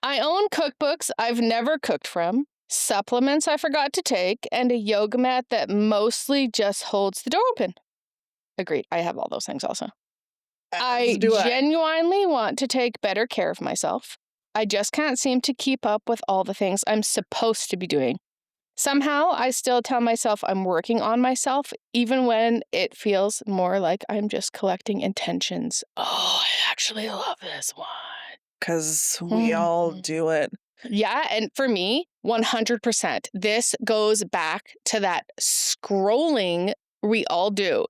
I own cookbooks I've never cooked from, supplements I forgot to take, and a yoga mat that mostly just holds the door open. Agreed. I have all those things also. I genuinely want to take better care of myself. I just can't seem to keep up with all the things I'm supposed to be doing. Somehow, I still tell myself I'm working on myself, even when it feels more like I'm just collecting intentions. Oh, I actually love this one. Because we all do it. Yeah, and for me, 100%. This goes back to that scrolling we all do,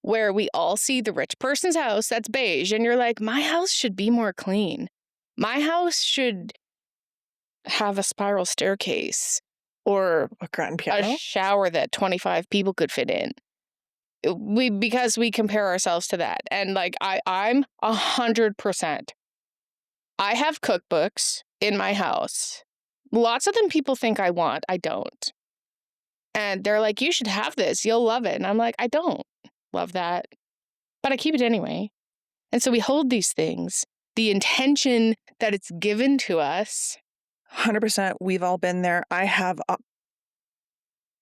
where we all see the rich person's house that's beige, and you're like, my house should be more clean. My house should have a spiral staircase or A grand piano. a shower that 25 people could fit in. Because we compare ourselves to that. And like I'm 100%. I have cookbooks in my house. Lots of them people think I want. I don't. And they're like, you should have this. You'll love it. And I'm like, I don't love that. But I keep it anyway. And so we hold these things, the intention that it's given to us. 100%. We've all been there. I have,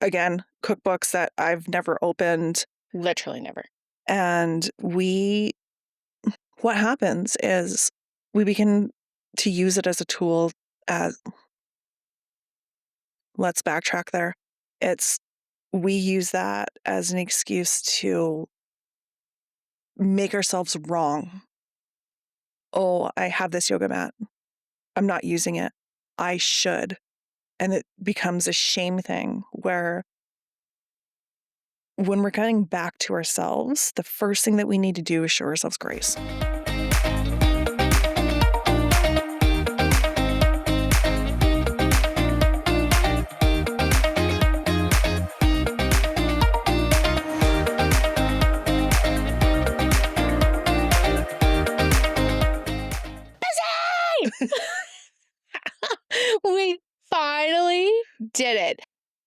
again, cookbooks that I've never opened. Literally never. And what happens is we begin to use it as a tool let's backtrack there. We use that as an excuse to make ourselves wrong. Oh, I have this yoga mat. I'm not using it. I should. And it becomes a shame thing where when we're getting back to ourselves, the first thing that we need to do is show ourselves grace. We finally did it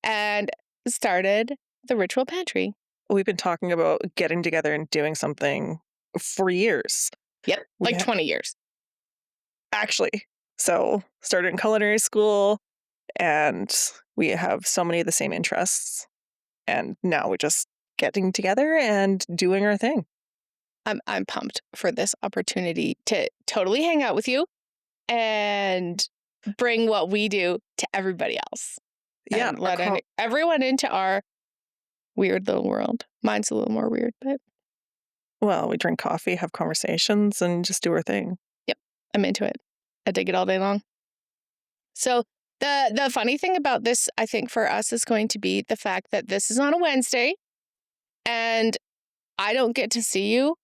and started the Ritual Pantry. We've been talking about getting together and doing something for years. Yep, like 20 years. Actually. So started in culinary school and we have so many of the same interests. And now we're just getting together and doing our thing. I'm pumped for this opportunity to totally hang out with you and bring what we do to everybody else. Yeah. And let everyone into our weird little world. Mine's a little more weird, but... Well, we drink coffee, have conversations, and just do our thing. Yep. I'm into it. I dig it all day long. So the funny thing about this, I think, for us is going to be the fact that this is on a Wednesday, and I don't get to see you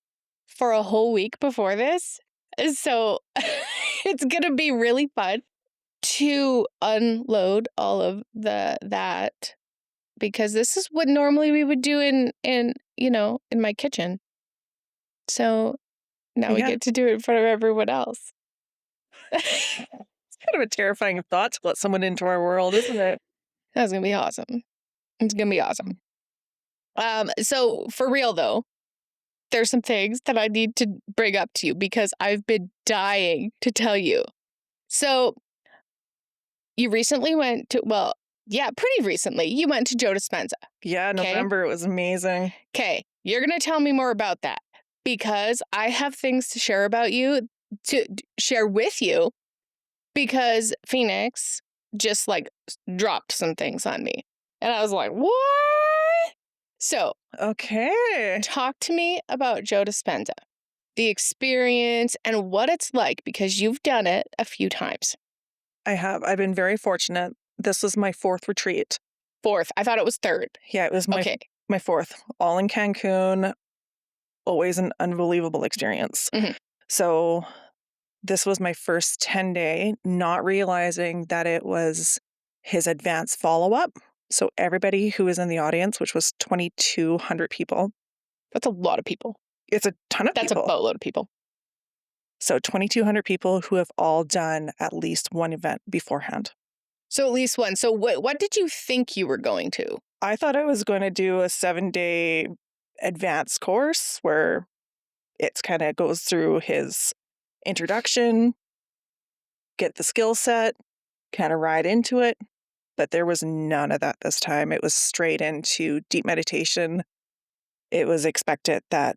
for a whole week before this. So it's going to be really fun to unload all of that, because this is what normally we would do in my kitchen. So now we get to do it in front of everyone else. It's kind of a terrifying thought to let someone into our world, isn't it? That's going to be awesome. It's going to be awesome. So for real though, there's some things that I need to bring up to you because I've been dying to tell you. So you recently went to, pretty recently, you went to Joe Dispenza. Yeah, November. It was amazing. Okay, you're going to tell me more about that because I have things to share with you because Phoenix just like dropped some things on me. And I was like, what? So, okay, talk to me about Joe Dispenza, the experience and what it's like because you've done it a few times. I have. I've been very fortunate. This was my 4th retreat. 4th. I thought it was 3rd. Yeah, it was my 4th. All in Cancun. Always an unbelievable experience. Mm-hmm. So this was my first 10-day, not realizing that it was his advanced follow-up. So everybody who was in the audience, which was 2,200 people. That's a lot of people. It's a ton of people. That's a boatload of people. So 2,200 people who have all done at least one event beforehand. So at least one. So what did you think you were going to? I thought I was going to do a 7-day advanced course where it's kind of goes through his introduction, get the skill set, kind of ride into it. But there was none of that this time. It was straight into deep meditation. It was expected that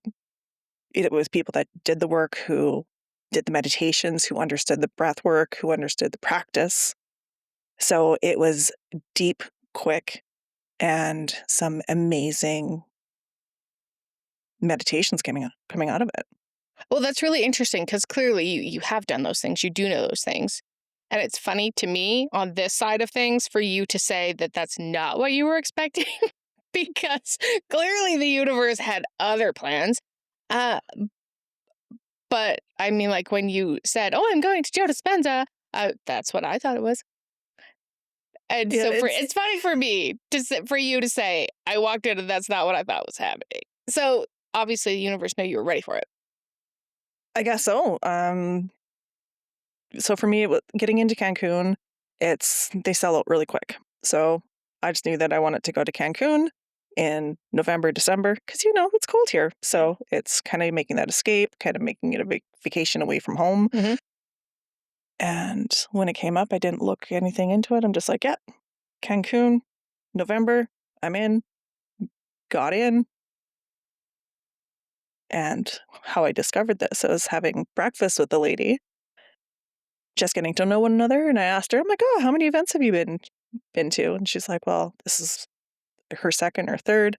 it was people that did the work, who did the meditations, who understood the breath work, who understood the practice. So it was deep, quick, and some amazing meditations coming out of it. Well, that's really interesting because clearly you have done those things. You do know those things. And it's funny to me on this side of things for you to say that that's not what you were expecting because clearly the universe had other plans. Uh, but I mean, like when you said, "Oh, I'm going to Joe Dispenza," that's what I thought it was. And Yeah, so it's it's funny for me for you to say, "I walked in and that's not what I thought was happening." So obviously, the universe knew you were ready for it. I guess so. So for me, getting into Cancun, they sell out really quick. So I just knew that I wanted to go to Cancun in November, December, because it's cold here. So it's kind of making that escape, kind of making it a vacation away from home. Hmm. And when it came up, I didn't look anything into it. I'm just like, yep, Cancun, November, I'm in, got in. And how I discovered this, I was having breakfast with the lady, just getting to know one another. And I asked her, I'm like, oh, how many events have you been to? And she's like, well, this is her second or third.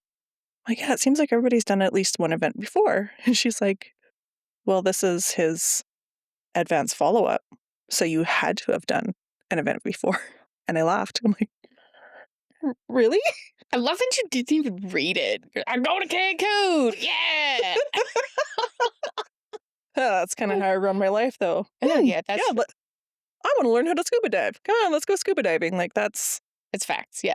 I'm like, yeah, it seems like everybody's done at least one event before. And she's like, well, this is his advanced follow up. So you had to have done an event before. And I laughed. I'm like, really? I love that you didn't even read it. I'm going to Cancun. Yeah. That's kind of how I run my life, though. Oh, yeah, Yeah, that's I want to learn how to scuba dive. Come on, let's go scuba diving. Like, it's facts. Yeah.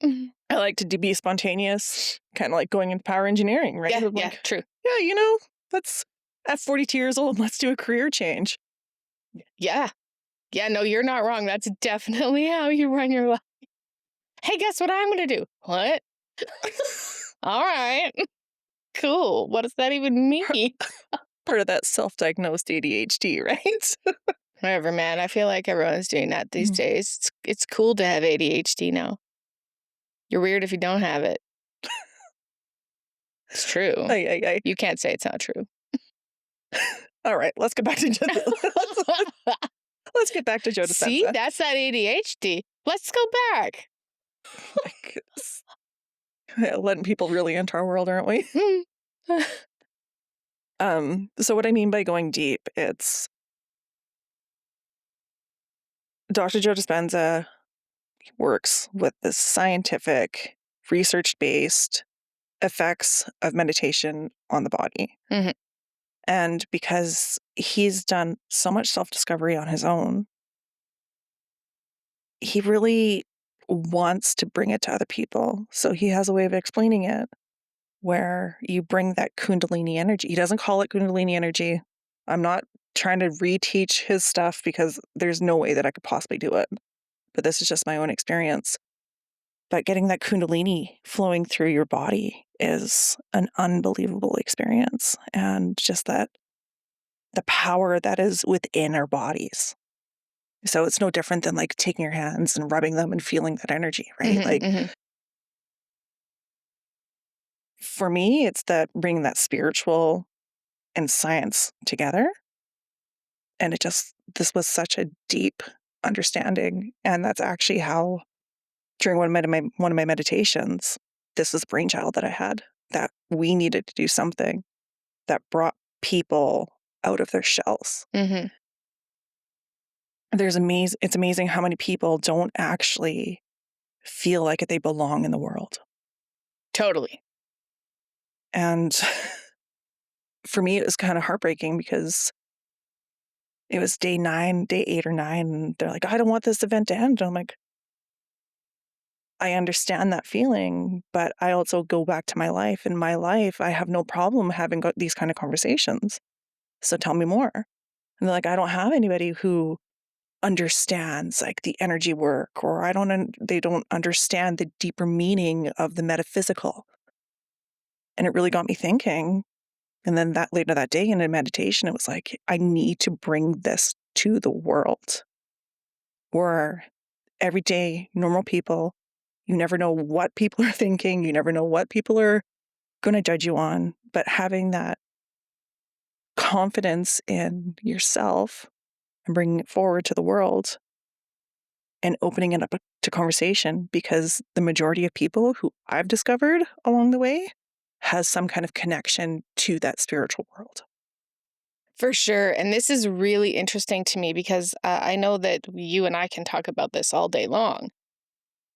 Mhm. I like to be spontaneous, kind of like going into power engineering, right? Yeah, I'm yeah, like, true. yeah, let's, at 42 years old, let's do a career change. Yeah. Yeah, no, you're not wrong. That's definitely how you run your life. Hey, guess what I'm going to do? What? All right. Cool. What does that even mean? Part of that self-diagnosed ADHD, right? Whatever, man. I feel like everyone's doing that these Mhm. days. It's cool to have ADHD now. You're weird if you don't have it. It's true. Ay, ay, ay. You can't say it's not true. All right, let's get back to let's get back to Joe See, Dispenza. that's that ADHD. Let's go back. Like, yeah, letting people really into our world, aren't we? Mm. So what I mean by going deep, it's Dr. Joe Dispenza works with the scientific, research-based effects of meditation on the body. Mhm. And because he's done so much self-discovery on his own, he really wants to bring it to other people. So he has a way of explaining it where you bring that Kundalini energy. He doesn't call it Kundalini energy. I'm not trying to reteach his stuff because there's no way that I could possibly do it. But this is just my own experience. But getting that Kundalini flowing through your body is an unbelievable experience. And just the power that is within our bodies. So it's no different than like taking your hands and rubbing them and feeling that energy, right? Mhm, Like mhm. for me, it's that bringing that spiritual and science together. And this was such a deep understanding. And that's actually how, during one of my meditations, this was the brainchild that I had, that we needed to do something that brought people out of their shells. Mhm. It's amazing how many people don't actually feel like they belong in the world. Totally. And for me, it was kind of heartbreaking because it was day 8 or 9, and they're like, I don't want this event to end. And I'm like, I understand that feeling, but I also go back to my life. In my life, I have no problem having these kind of conversations. So tell me more. And they're like, I don't have anybody who understands like the energy work, or they don't understand the deeper meaning of the metaphysical. And it really got me thinking. And then later that day in a meditation, it was like, I need to bring this to the world. We're everyday, normal people. You never know what people are thinking. You never know what people are going to judge you on. But having that confidence in yourself and bringing it forward to the world and opening it up to conversation, because the majority of people who I've discovered along the way has some kind of connection to that spiritual world. For sure. And this is really interesting to me because I know that you and I can talk about this all day long.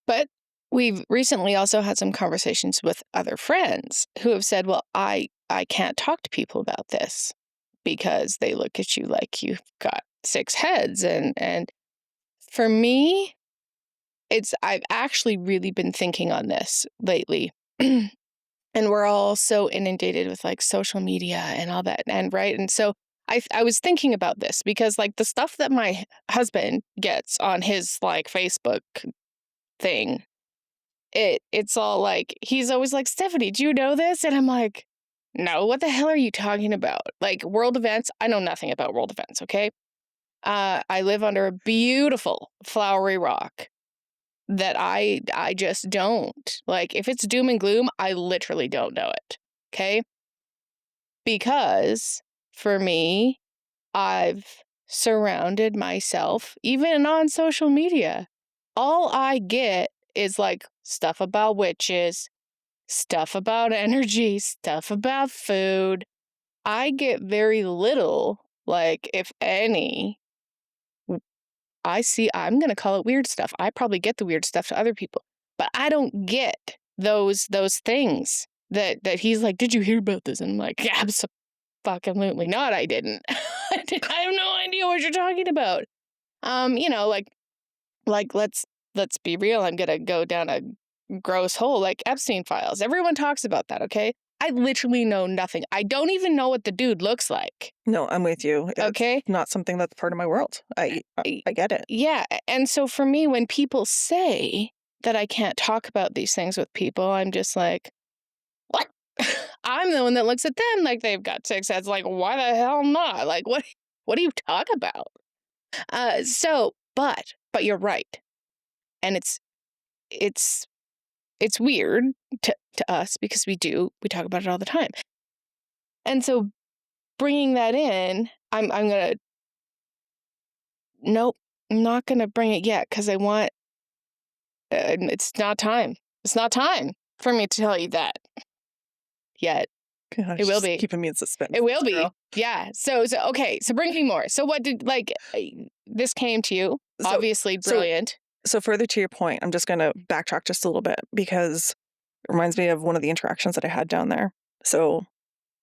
But we've recently also had some conversations with other friends who have said, well, I can't talk to people about this because they look at you like you've got six heads. And for me, I've actually really been thinking on this lately. And we're all so inundated with like social media and all that. And right. And so I was thinking about this because like the stuff that my husband gets on his like Facebook thing, it's all like, he's always like, Stephanie, do you know this? And I'm like, no, what the hell are you talking about? Like world events? I know nothing about world events. Okay. I live under a beautiful flowery rock that I just don't. Like if it's doom and gloom, I literally don't know it. Okay. Because for me, I've surrounded myself, even on social media. All I get is like stuff about witches, stuff about energy, stuff about food. I get very little, like, if any, I'm going to call it weird stuff. I probably get the weird stuff to other people, but I don't get those things that he's like, did you hear about this? And I'm like, yeah, absolutely not. I didn't. I have no idea what you're talking about. You know, like let's be real. I'm gonna go down a gross hole, like Epstein files. Everyone talks about that. Okay, I literally know nothing. I don't even know what the dude looks like. No, I'm with you. It's Okay, not something that's part of my world. I get it. yeah. And so for me, when people say that I can't talk about these things with people, I'm just like, what? I'm the one that looks at them like they've got six heads. Like, why the hell not? Like, what do you talk about? But you're right. And it's weird to us because we talk about it all the time. And so bringing that in, nope, I'm not going to bring it yet because I want, it's not time. It's not time for me to tell you that yet. Gosh, It will be. Keeping me in suspense. It will be. Girl. Yeah. So okay. So bring me more. So what did this came to you? Obviously brilliant. So further to your point, I'm just going to backtrack just a little bit because it reminds me of one of the interactions that I had down there. So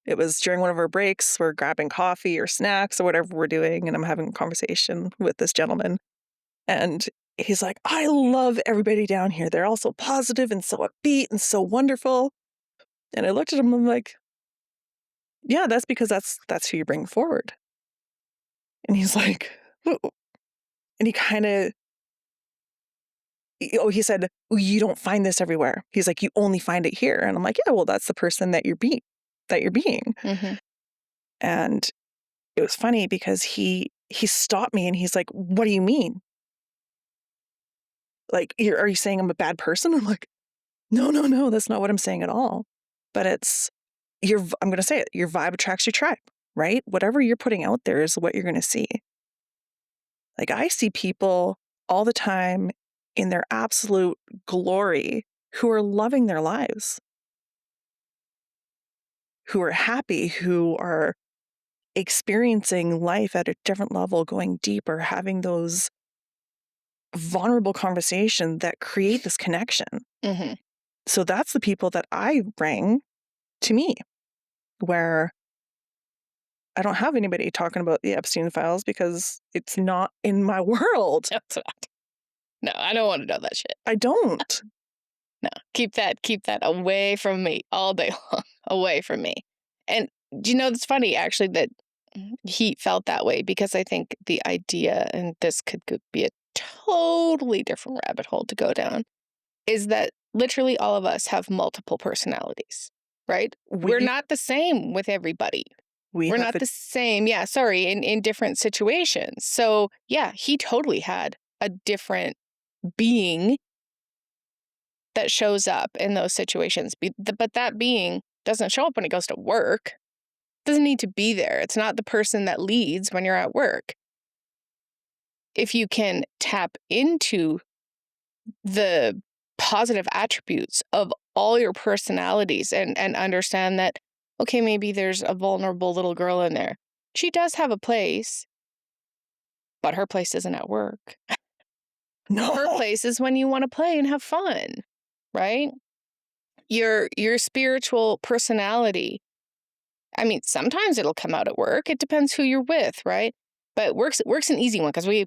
it was during one of our breaks. We're grabbing coffee or snacks or whatever we're doing, and I'm having a conversation with this gentleman. And he's like, I love everybody down here. They're all so positive and so upbeat and so wonderful. And I looked at him and I'm like, yeah, that's because that's who you bring forward. And he's like, oh. And he kind of, he said, oh, you don't find this everywhere. He's like, you only find it here. And I'm like, yeah, well, that's the person that you're being. Mm-hmm. And it was funny because he stopped me and he's like, what do you mean? Like, are you saying I'm a bad person? I'm like, no, that's not what I'm saying at all. But I'm going to say it, your vibe attracts your tribe, right? Whatever you're putting out there is what you're going to see. Like I see people all the time in their absolute glory who are loving their lives, who are happy, who are experiencing life at a different level, going deeper, having those vulnerable conversations that create this connection. Mm-hmm. So that's the people that I bring to me, where I don't have anybody talking about the Epstein files because it's not in my world. No, I don't want to know that shit. I don't. No, keep that away from me all day long, away from me. And do you know, it's funny actually that he felt that way because I think the idea, and this could be a totally different rabbit hole to go down, is that literally all of us have multiple personalities, right? We're not the same with everybody. We're not the same. Yeah, sorry, in different situations. So yeah, he totally had a different being that shows up in those situations. But that being doesn't show up when it goes to work. Doesn't need to be there. It's not the person that leads when you're at work. If you can tap into the positive attributes of all your personalities and understand that, okay, maybe there's a vulnerable little girl in there. She does have a place, but her place isn't at work. No. Her place is when you want to play and have fun, right? Your spiritual personality. I mean, sometimes it'll come out at work. It depends who you're with, right? But work's an easy one because we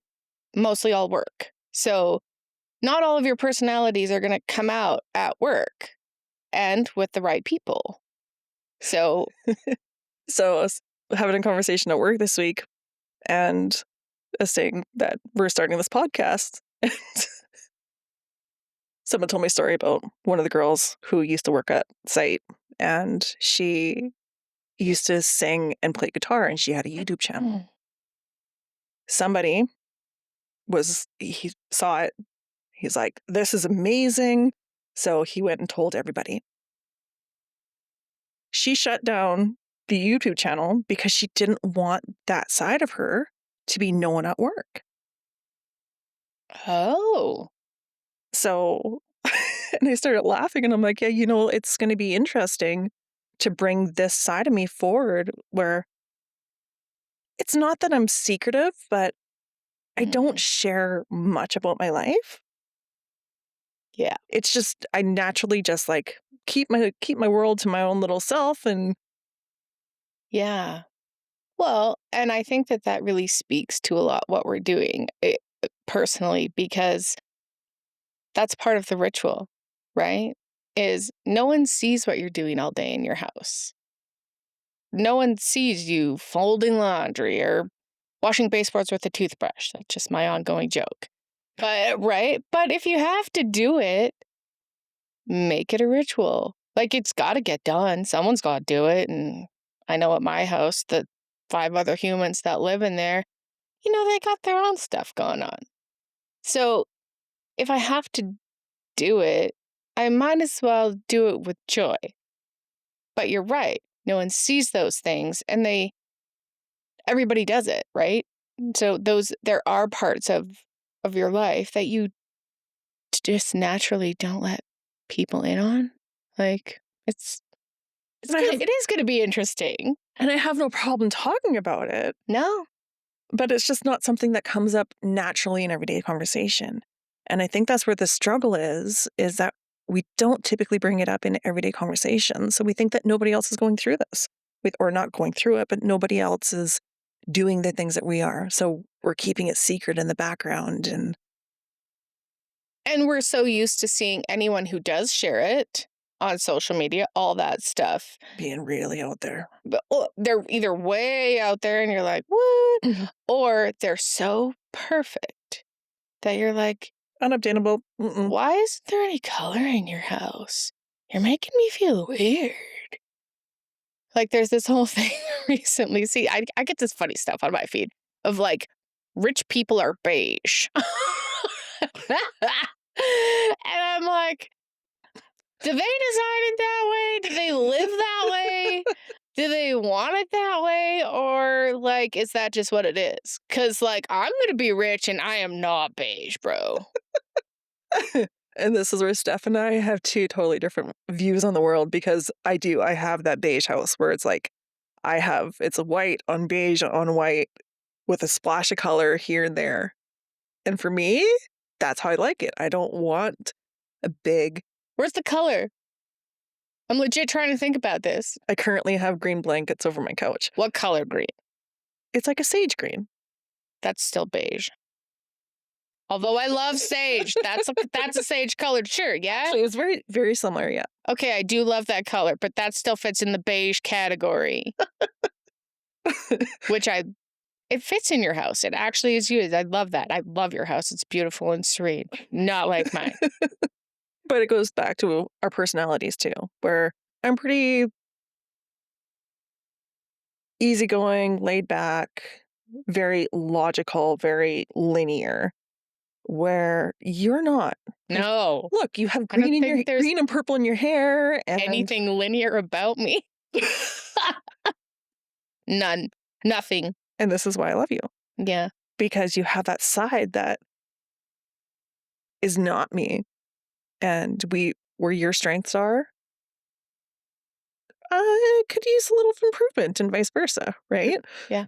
mostly all work. So not all of your personalities are going to come out at work and with the right people. So So I was having a conversation at work this week and saying that we're starting this podcast. And someone told me a story about one of the girls who used to work at site, and she used to sing and play guitar, and she had a YouTube channel. Somebody he saw it. He's like, this is amazing. So he went and told everybody. She shut down the YouTube channel because she didn't want that side of her to be known at work. Oh. So, and I started laughing and I'm like, yeah, it's going to be interesting to bring this side of me forward where it's not that I'm secretive, but I don't share much about my life. Yeah. It's just, I naturally just like keep my world to my own little self. And Yeah. Well, and I think that really speaks to a lot what we're doing personally, because that's part of the ritual, right? Is no one sees what you're doing all day in your house. No one sees you folding laundry or washing baseboards with a toothbrush. That's just my ongoing joke. But, right? But if you have to do it, make it a ritual. Like, it's got to get done. Someone's got to do it. And I know at my house, the 5 other humans that live in there, they got their own stuff going on. So if I have to do it, I might as well do it with joy. But you're right. No one sees those things and everybody does it, right? So there are parts of your life that you just naturally don't let people in on. Like it is going to be interesting. And I have no problem talking about it. No. But it's just not something that comes up naturally in everyday conversation. And I think that's where the struggle is that we don't typically bring it up in everyday conversation. So we think that nobody else is going through this, or not going through it, but nobody else is doing the things that we are. So we're keeping it secret in the background. And we're so used to seeing anyone who does share it on social media, all that stuff. Being really out there. But they're either way out there and you're like, what? Mm-hmm. Or they're so perfect that you're like, unobtainable. Mm-mm. Why isn't there any color in your house? You're making me feel weird. Like there's this whole thing recently. See, I get this funny stuff on my feed of like, rich people are beige. And I'm like, do they design it that way? Do they live that way? Do they want it that way? Or like, is that just what it is? Because like, I'm going to be rich and I am not beige, bro. And this is where Steph and I have 2 totally different views on the world, because I have that beige house where it's like, it's a white on beige on white with a splash of color here and there. And for me, that's how I like it. I don't want a big... Where's the color? I'm legit trying to think about this. I currently have green blankets over my couch. What color green? It's like a sage green. That's still beige. Although I love sage. That's a sage colored shirt, yeah? Actually, it's very, very similar, yeah. Okay, I do love that color, but that still fits in the beige category. Which it fits in your house. It actually is you. I love that. I love your house. It's beautiful and serene. Not like mine. But it goes back to our personalities too, where I'm pretty easygoing, laid back, very logical, very linear. where you're not. No. Look, you have I don't green in your think there's green and purple in your hair and anything linear about me. None. Nothing. and this is why I love you. Yeah. Because you have that side that is not me. And where your strengths are, I could use a little improvement and vice versa, right? Yeah.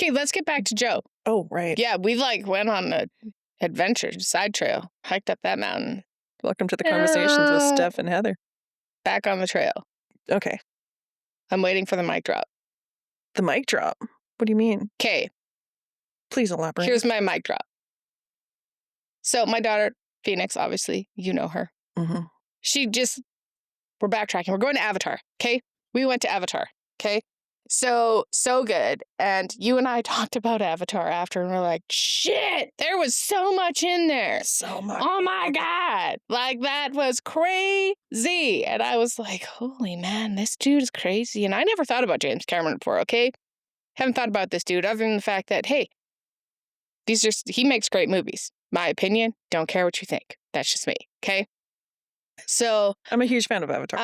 Okay, let's get back to Joe. Oh, right. Yeah, we went on an adventure, side trail, hiked up that mountain. Welcome to the conversations with Uh, Steph and Heather. Back on the trail. Okay. I'm waiting for the mic drop. The mic drop. What do you mean? Okay, Please elaborate. here's my mic drop. So my daughter, Phoenix, obviously, you know her. Mm-hmm. We're backtracking. We're going to Avatar, okay? We went to Avatar, okay? So good. And you and I talked about Avatar after, and we're like, shit, there was so much in there. So much. Oh my God. That was crazy. And I was like, holy man, this dude is crazy. And I never thought about James Cameron before, okay? Haven't thought about this dude other than the fact that, hey, he makes great movies. My opinion, don't care what you think. That's just me, okay? So I'm a huge fan of Avatar,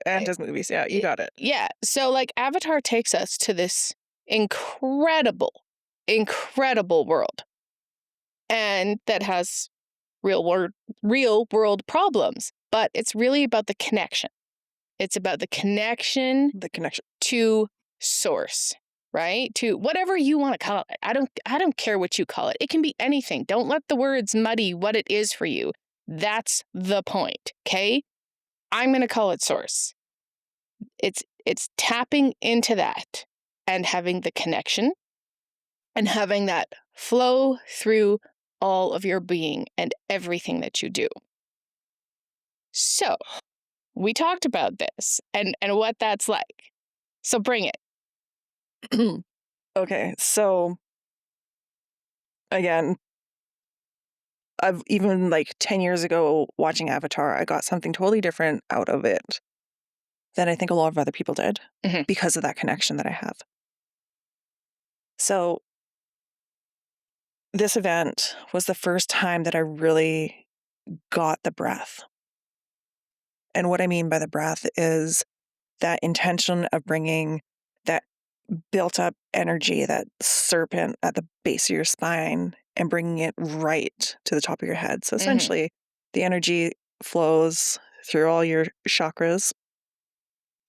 and his movies. Yeah, you got it. yeah. So Avatar takes us to this incredible, incredible world. And that has real world problems. But it's really about the connection. It's about the connection to source, right? To whatever you want to call it. I don't care what you call it. It can be anything. Don't let the words muddy what it is for you. That's the point, okay? I'm going to call it source. It's tapping into that and having the connection and having that flow through all of your being and everything that you do. So, we talked about this and what that's like. So bring it. Okay, so again, I've even 10 years ago watching Avatar, I got something totally different out of it than I think a lot of other people did because of that connection that I have. So this event was the first time that I really got the breath. And what I mean by the breath is that intention of bringing that built up energy, that serpent at the base of your spine, and bringing it right to the top of your head. So essentially, the energy flows through all your chakras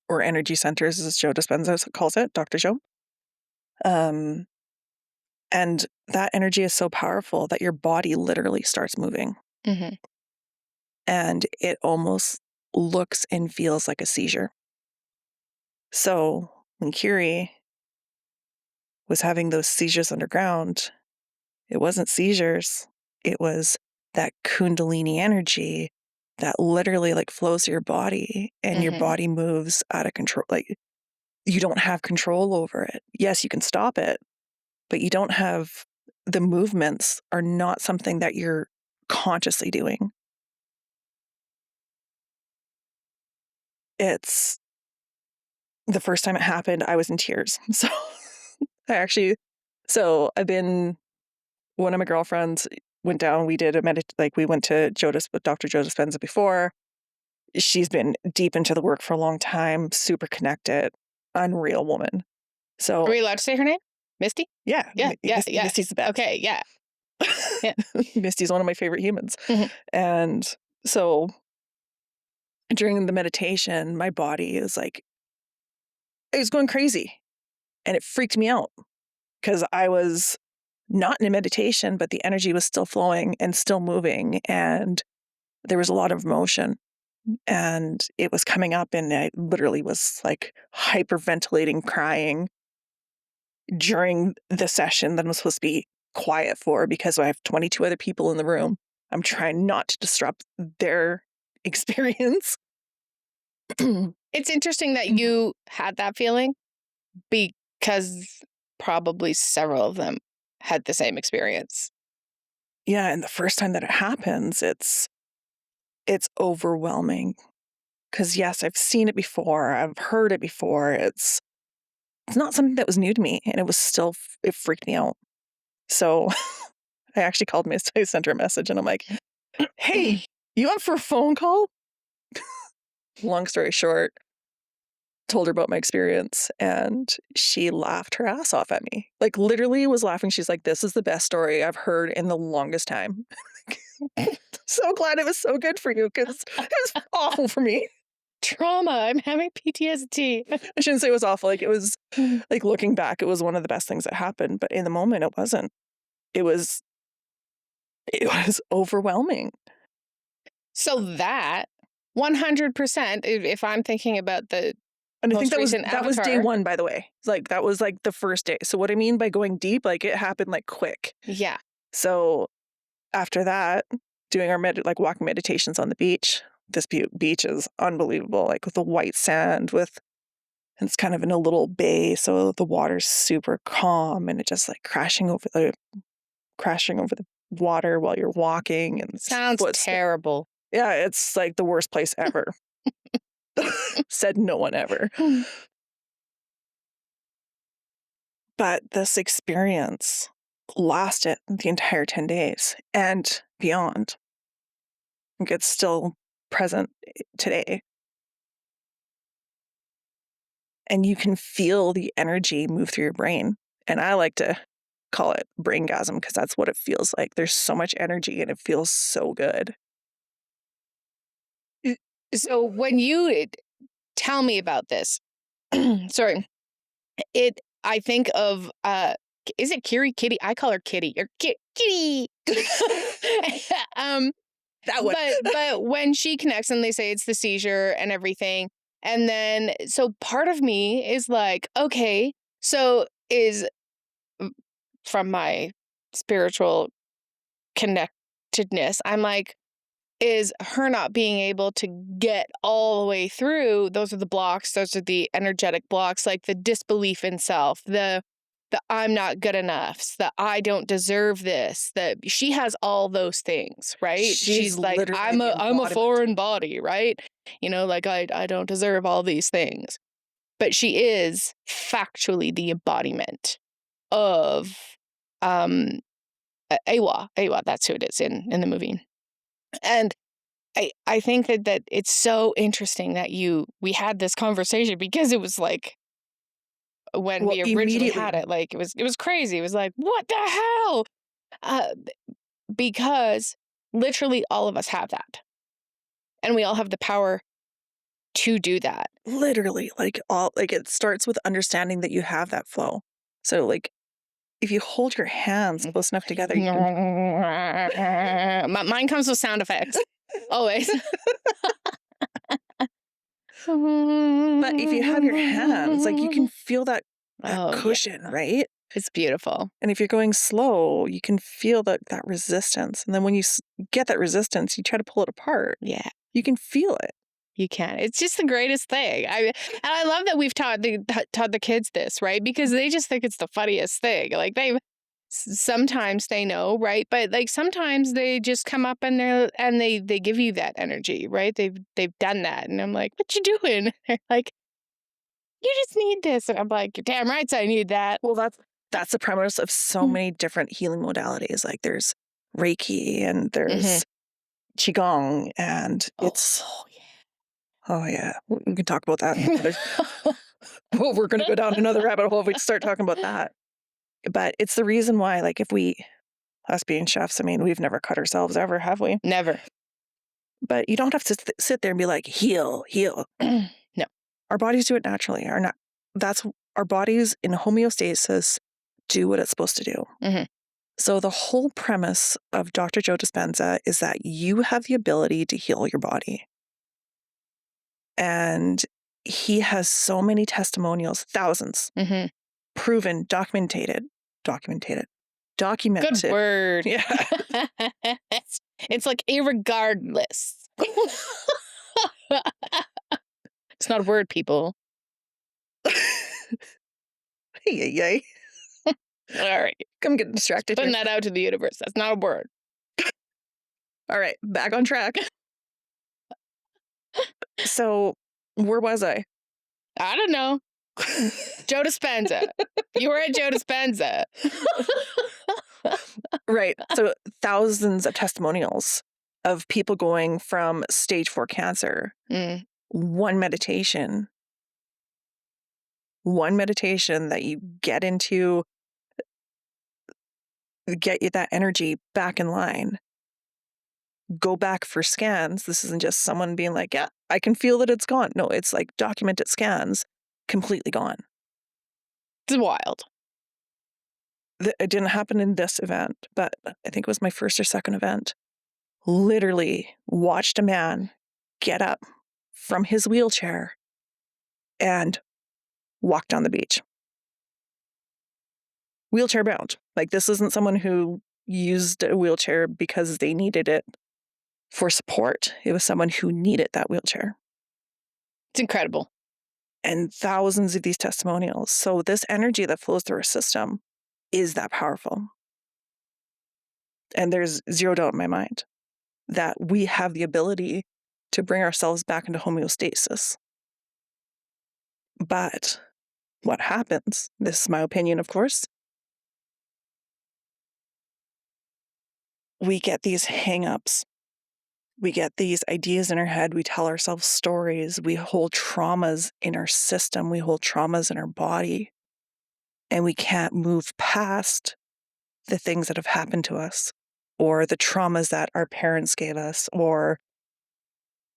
or energy centers, as Joe Dispenza calls it, Dr.Joe. And that energy is so powerful that your body literally starts moving. And it almost looks and feels like a seizure. So when Curie was having those seizures underground, it wasn't seizures. It was that Kundalini energy that literally flows through your body and your body moves out of control. You don't have control over it. Yes, you can stop it, but you don't have the movements are not something that you're consciously doing. It's the first time it happened, I was in tears. So I've been, one of my girlfriends went down, we did we went to Dr. Joe Dispenza before. She's been deep into the work for a long time, super connected, unreal woman. So are we allowed to say her name? Misty? Yeah. Yeah. Misty's the best. Okay, yeah. Misty's one of my favorite humans. And so during the meditation, my body is it was going crazy. And it freaked me out because I was not in a meditation, but the energy was still flowing and still moving. And there was a lot of emotion. And it was coming up, and I literally was hyperventilating, crying during the session that I'm supposed to be quiet for because I have 22 other people in the room. I'm trying not to disrupt their experience. It's interesting that you had that feeling because probably several of them had the same experience. Yeah, and the first time that it happens, it's overwhelming. Because yes, I've seen it before, I've heard it before. It's not something that was new to me, and it was still it freaked me out. So I actually called I sent her a message and I'm like, hey, you up for a phone call? Long story short, told her about my experience and she laughed her ass off at me. Like literally was laughing. She's like, this is the best story I've heard in the longest time. So glad it was so good for you because it was awful for me. Trauma. I'm having PTSD. I shouldn't say it was awful. Like it was like looking back, it was one of the best things that happened. But in the moment it wasn't. It was overwhelming. So that 100%, if I'm thinking about the And I think most that was day Avatar. 1, by the way. Like that was like the first day. So what I mean by going deep, like it happened like quick. Yeah. So after that, doing our walking meditations on the beach. This beach is unbelievable, like with the white sand and it's kind of in a little bay, so the water's super calm and it just like crashing over the water while you're walking and Sounds terrible. Yeah, it's like the worst place ever. Said no one ever. But this experience lasted the entire 10 days and beyond. Like it's still present today. And you can feel the energy move through your brain. And I like to call it braingasm because that's what it feels like. There's so much energy and it feels so good. So when you tell me about this, sorry, I think of, is it Kiri? Kitty? I call her Kitty. Or Kitty. That one. But when she connects and they say it's the seizure and everything, and then so part of me is like, okay, so from my spiritual connectedness, I'm like, is her not being able to get all the way through, those are the blocks, those are the energetic blocks, like the disbelief in self, the I'm not good enough, the I don't deserve this, that she has all those things, right? She's like, I'm a foreign body, right? You know, like I don't deserve all these things. But she is factually the embodiment of Awa. Awa, that's who it is in the movie. And I think that it's so interesting that we had this conversation because it was like when we originally had it, like it was crazy. It was like, what the hell? Because literally all of us have that. And we all have the power to do that. Literally, it starts with understanding that you have that flow. So like if you hold your hands close enough together, you can... Mine comes with sound effects. Always. But if you have your hands, like you can feel that cushion, yeah. right? It's beautiful. And if you're going slow, you can feel that resistance. And then when you get that resistance, you try to pull it apart. Yeah. You can feel it. You can. It's just the greatest thing. I love that we've taught the kids this, right? Because they just think it's the funniest thing. Like sometimes they know, right? But like sometimes they just come up and they give you that energy, right? They've done that, and I'm like, what you doing? They're like, you just need this, and I'm like, you're damn right, I need that. Well, that's the premise of so many different healing modalities. Like there's Reiki and there's Qigong, and it's oh yeah, we can talk about that. Well, we're going to go down another rabbit hole if we start talking about that. But it's the reason why, like, us being chefs, I mean, we've never cut ourselves ever, have we? Never. But you don't have to sit there and be like, heal. No. Our bodies do it naturally. Our bodies in homeostasis do what it's supposed to do. Mm-hmm. So the whole premise of Dr.Joe Dispenza is that you have the ability to heal your body. And he has so many testimonials, thousands, proven, documented. Good word. Yeah. It's like irregardless. It's not a word, people. Yay. All right. I'm getting distracted. Putting that out to the universe. That's not a word. All right. Back on track. So where was I? I don't know. Joe Dispenza. You were at Joe Dispenza. Right. So thousands of testimonials of people going from stage 4 cancer. Mm. One meditation that you get into, get you that energy back in line. Go back for scans. This isn't just someone being like, yeah, I can feel that it's gone. No, it's like documented scans, completely gone. It's wild. It didn't happen in this event, but I think it was my first or second event. Literally watched a man get up from his wheelchair and walk down the beach. Wheelchair bound. Like, this isn't someone who used a wheelchair because they needed it for support. It was someone who needed that wheelchair. It's incredible. And thousands of these testimonials. So this energy that flows through our system is that powerful. And there's zero doubt in my mind that we have the ability to bring ourselves back into homeostasis. But what happens, this is my opinion, of course, we get these hang-ups. We get these ideas in our head. We tell ourselves stories. We hold traumas in our system. We hold traumas in our body. And we can't move past the things that have happened to us or the traumas that our parents gave us. Or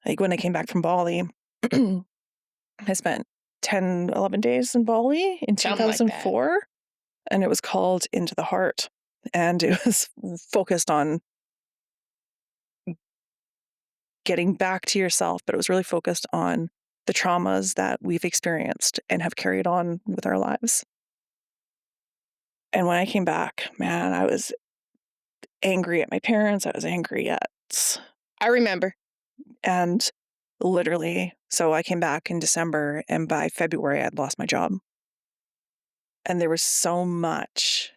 like when I came back from Bali, I spent 10, 11 days in Bali in Something like that. 2004. And it was called Into the Heart. And it was focused on getting back to yourself, but it was really focused on the traumas that we've experienced and have carried on with our lives. And when I came back, man, I was angry at my parents. I was angry at, I remember. and literally, so I came back in December, and by February, I'd lost my job. And there was so much.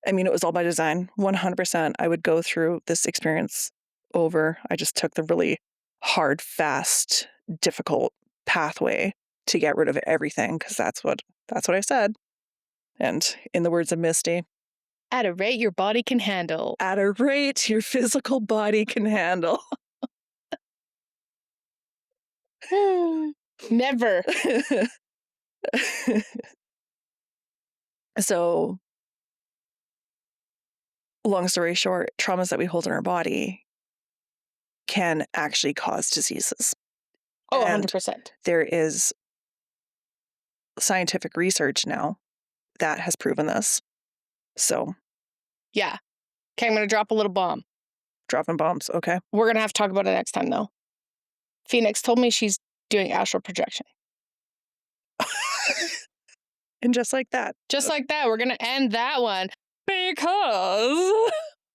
I mean, it was all by design. 100%. I would go through this experience over. I just took the really hard, fast, difficult pathway to get rid of everything, because that's what I said. And in the words of Misty, At a rate your body can handle. at a rate your physical body can handle. Never. So, long story short, traumas that we hold in our body can actually cause diseases. Oh, And 100%. there is scientific research now that has proven this. So, Yeah. Okay, I'm going to drop a little bomb. dropping bombs, okay? We're going to have to talk about it next time, though. Phoenix told me she's doing astral projection. And just like that. Just like that, we're going to end that one because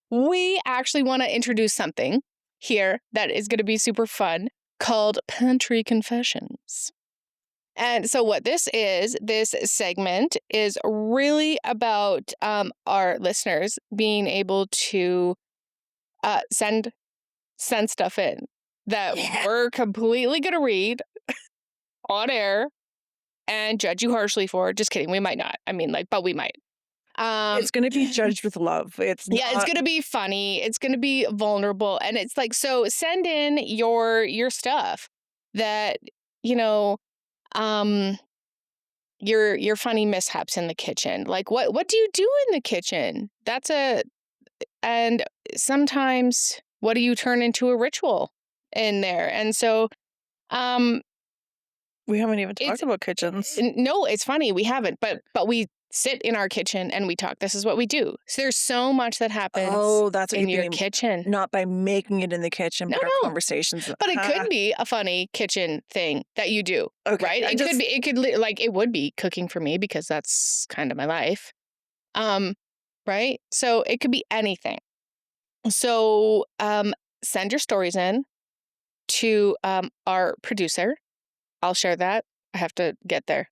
we actually want to introduce something here that is going to be super fun called Pantry Confessions. And so what this segment is really about our listeners being able to send stuff in that we're completely going to read on air and judge you harshly for. Just kidding. We might not. I mean, but we might. It's going to be judged with love. It's going to be funny. It's going to be vulnerable. And it's like, so send in your stuff that, your funny mishaps in the kitchen. Like, what do you do in the kitchen? And sometimes what do you turn into a ritual in there? And so, we haven't even talked about kitchens. no, it's funny. We haven't, but we sit in our kitchen and we talk. This is what we do. So there's so much that happens That's what in you your mean. kitchen. Not by making it in the kitchen, but our No. conversations. But it could be a funny kitchen thing that you do, Okay, right? It would be cooking for me because that's kind of my life. Right? So it could be anything. So send your stories in to our producer. I'll share that. I have to get there.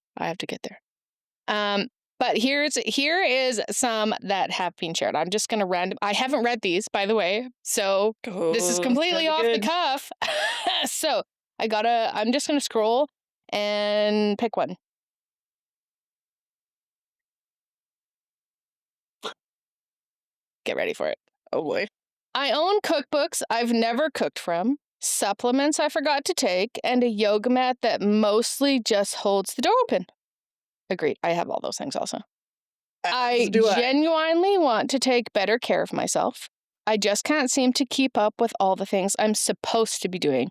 But here is some that have been shared. I'm just going to I haven't read these, by the way. So this is completely off the cuff. So I'm just going to scroll and pick one. Get ready for it. Oh boy. I own cookbooks I've never cooked from, supplements I forgot to take, and a yoga mat that mostly just holds the door open. Agreed. I have all those things also. I do I. genuinely want to take better care of myself. I just can't seem to keep up with all the things I'm supposed to be doing.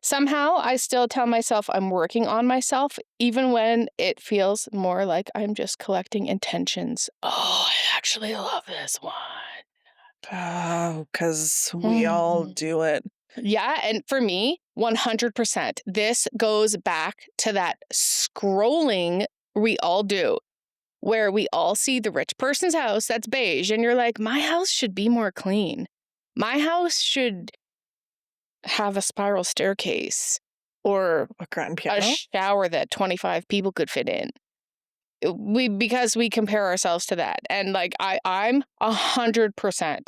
Somehow, I still tell myself I'm working on myself, even when it feels more like I'm just collecting intentions. Oh, I actually love this one. Oh, because we all do it. Yeah, and for me, 100%. This goes back to that scrolling we all do, where we all see the rich person's house that's beige, and you're like, my house should be more clean. My house should have a spiral staircase or A grand a piano. shower that 25 people could fit in. Because we compare ourselves to that. And like I'm 100%.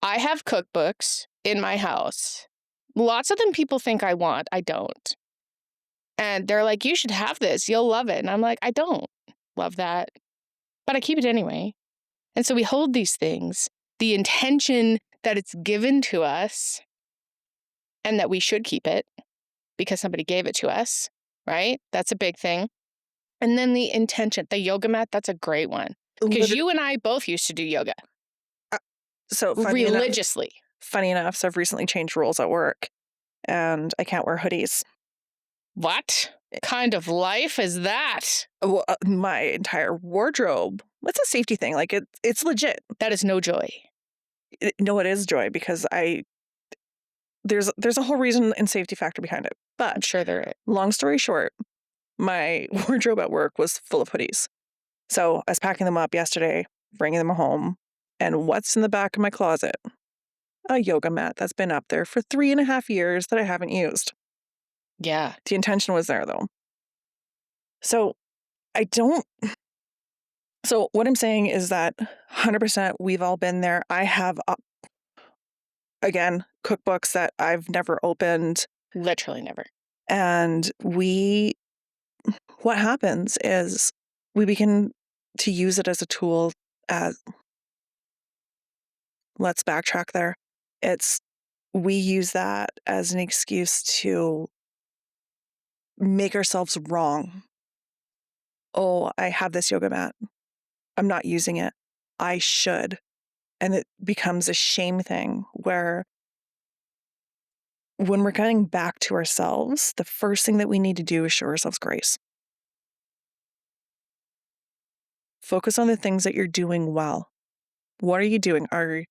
I have cookbooks in my house. Lots of them people think I want. I don't. And they're like, you should have this. You'll love it. And I'm like, I don't love that. But I keep it anyway. And so we hold these things, the intention that it's given to us and that we should keep it because somebody gave it to us, right? That's a big thing. And then the intention, the yoga mat, that's a great one. Because you and I both used to do yoga. So religiously. Funny enough, so I've recently changed rules at work and I can't wear hoodies. What kind of life is that? Well, my entire wardrobe. It's a safety thing. Like it's legit. That is no joy. No, it is joy because there's a whole reason and safety factor behind it. I'm But sure there is. long story short, my wardrobe at work was full of hoodies. So I was packing them up yesterday, bringing them home. And what's in the back of my closet? A yoga mat that's been up there for 3.5 years that I haven't used. Yeah. The intention was there though. So I don't. So what I'm saying is that 100% we've all been there. I have, again, cookbooks that I've never opened. Literally never. And what happens is we begin to use it as a tool as, let's backtrack there. We use that as an excuse to make ourselves wrong. Oh, I have this yoga mat. I'm not using it. I should. And it becomes a shame thing where when we're getting back to ourselves, the first thing that we need to do is show ourselves grace. Focus on the things that you're doing well. What are you doing? Are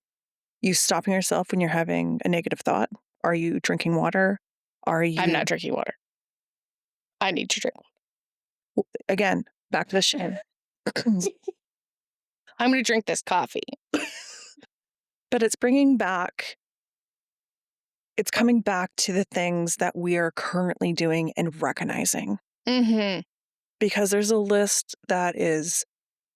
you stopping yourself when you're having a negative thought? Are you drinking water? I'm not drinking water. I need to drink. Again, back to the shame. I'm going to drink this coffee. But it's coming back to the things that we are currently doing and recognizing. Mm-hmm. Because there's a list that is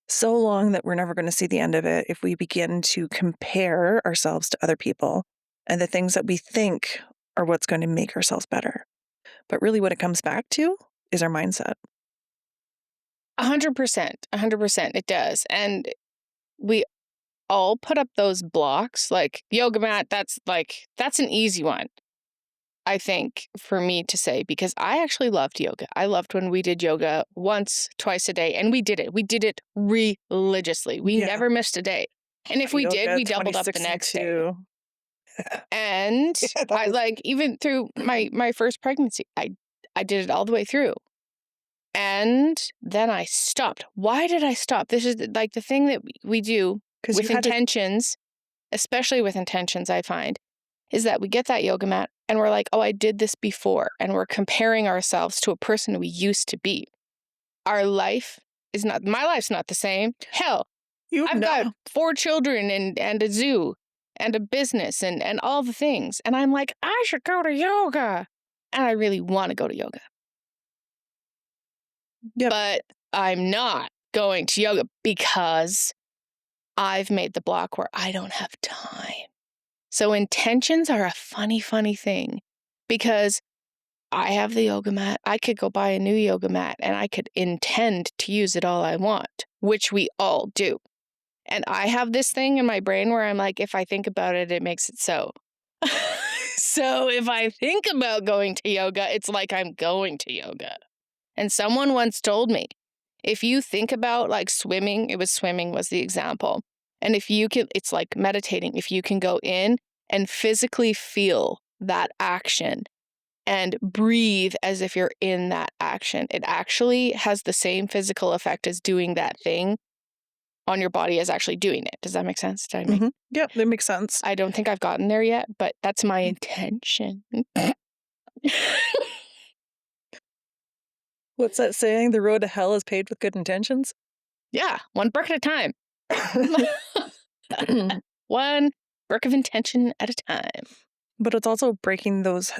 so long that we're never going to see the end of it if we begin to compare ourselves to other people and the things that we think are what's going to make ourselves better. But really what it comes back to is our mindset. 100%. 100%. It does. And we all put up those blocks, like yoga mat. That's an easy one, I think, for me to say, because I actually loved yoga. I loved when we did yoga once, twice a day, and we did it. We did it religiously. We never missed a day. And if we did, we doubled up the next day. And I even through my first pregnancy, I did it all the way through. And then I stopped. Why did I stop? This is like the thing that we do with intentions, especially with intentions, I find, is that we get that yoga mat and we're like, oh, I did this before. And we're comparing ourselves to a person we used to be. My life's not the same. Hell, I've got 4 children and a zoo and a business and all the things. And I'm like, I should go to yoga. And I really want to go to yoga. Yep. But I'm not going to yoga because I've made the block where I don't have time. So intentions are a funny, funny thing because I have the yoga mat. I could go buy a new yoga mat and I could intend to use it all I want, which we all do. And I have this thing in my brain where I'm like, if I think about it, it makes it so. So if I think about going to yoga, it's like I'm going to yoga. And someone once told me, if you think about like swimming was the example. And if you can, it's like meditating. If you can go in and physically feel that action and breathe as if you're in that action, it actually has the same physical effect as doing that thing on your body as actually doing it. Does that make sense? Did I make? Yep, that makes sense. I don't think I've gotten there yet, but that's my intention. What's that saying? The road to hell is paved with good intentions? Yeah, one brick at a time. One brick of intention at a time. But it's also breaking those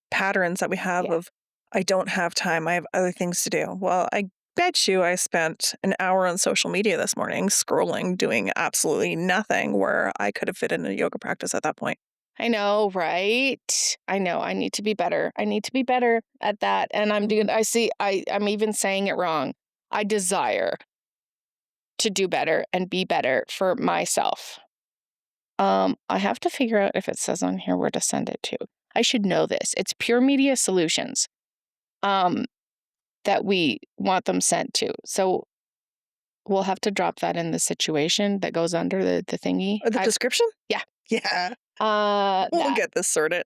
patterns that we have Yeah. of, I don't have time, I have other things to do. Well, I bet you I spent an hour on social media this morning scrolling, doing absolutely nothing where I could have fit in a yoga practice at that point. I know, right? I know. I need to be better. I need to be better at that. And I'm doing, I'm even saying it wrong. I desire to do better and be better for myself. I have to figure out if it says on here where to send it to. I should know this. It's Pure Media Solutions that we want them sent to. So we'll have to drop that in the situation that goes under the thingy. The description? Yeah. Yeah. We'll We'll get this sorted.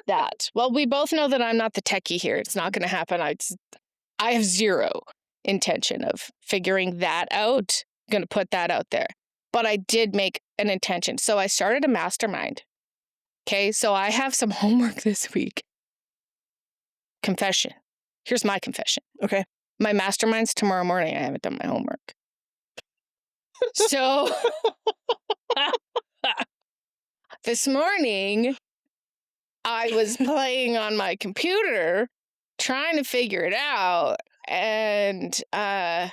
that. Well, we both know that I'm not the techie here. It's not going to happen. I have zero intention of figuring that out. I'm going to put that out there. But I did make an intention. So I started a mastermind. Okay, so I have some homework this week. Confession. Here's my confession. Okay. My mastermind's tomorrow morning. I haven't done my homework. So this morning, I was playing on my computer, trying to figure it out. And I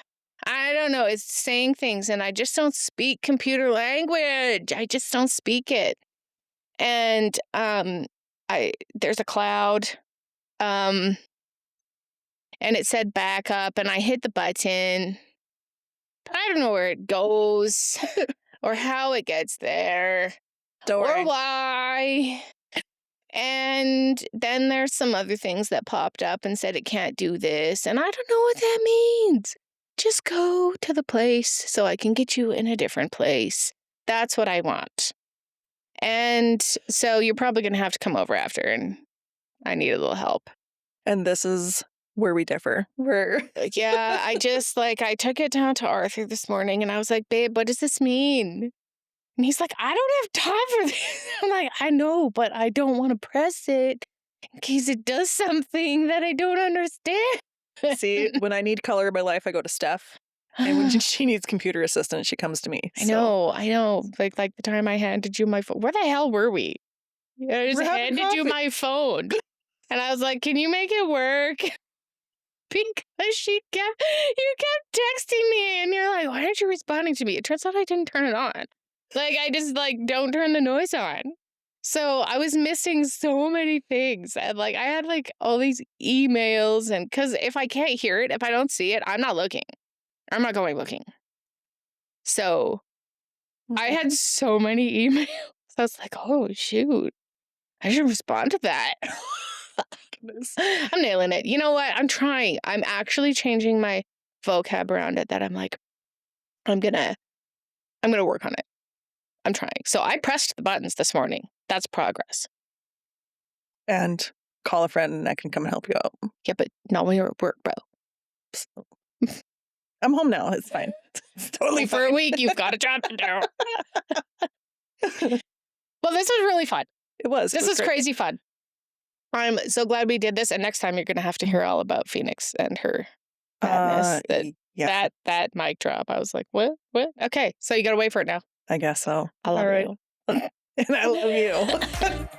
don't know, it's saying things, and I just don't speak computer language. I just don't speak it. And there's a cloud. And it said back up, and I hit the button. But I don't know where it goes or how it gets there Don't or worry. why. And then there's some other things that popped up and said it can't do this. And I don't know what that means. Just go to the place so I can get you in a different place. That's what I want. And so you're probably going to have to come over after, and I need a little help. And this is where we differ. Yeah, I took it down to Arthur this morning, and I was like, babe, what does this mean? And he's like, I don't have time for this. I'm like, I know, but I don't want to press it in case it does something that I don't understand. See, when I need color in my life, I go to Steph. And when she needs computer assistance, she comes to me. I know. Like the time I handed you my phone. Where the hell were we? I just handed you my phone. And I was like, can you make it work? Because you kept texting me, and you're like, why aren't you responding to me? It turns out I didn't turn it on. Like, I just don't turn the noise on. So I was missing so many things. And I had all these emails, and because if I can't hear it, if I don't see it, I'm not looking. I'm not going looking. So I had so many emails. I was like, oh, shoot. I should respond to that. I'm nailing it. You know what? I'm trying. I'm actually changing my vocab around it, that I'm like, I'm gonna work on it. I'm trying. So I pressed the buttons this morning. That's progress. And call a friend and I can come and help you out. Yeah, but not when you're at work, bro. So, I'm home now. It's fine. It's totally For fine. a week, you've got a job to do. Well, this was really fun. It was. This was crazy fun. I'm so glad we did this. And next time you're going to have to hear all about Phoenix and her madness. That mic drop. I was like, what? Okay. So you got to wait for it now. I guess so. I love you. And I love you.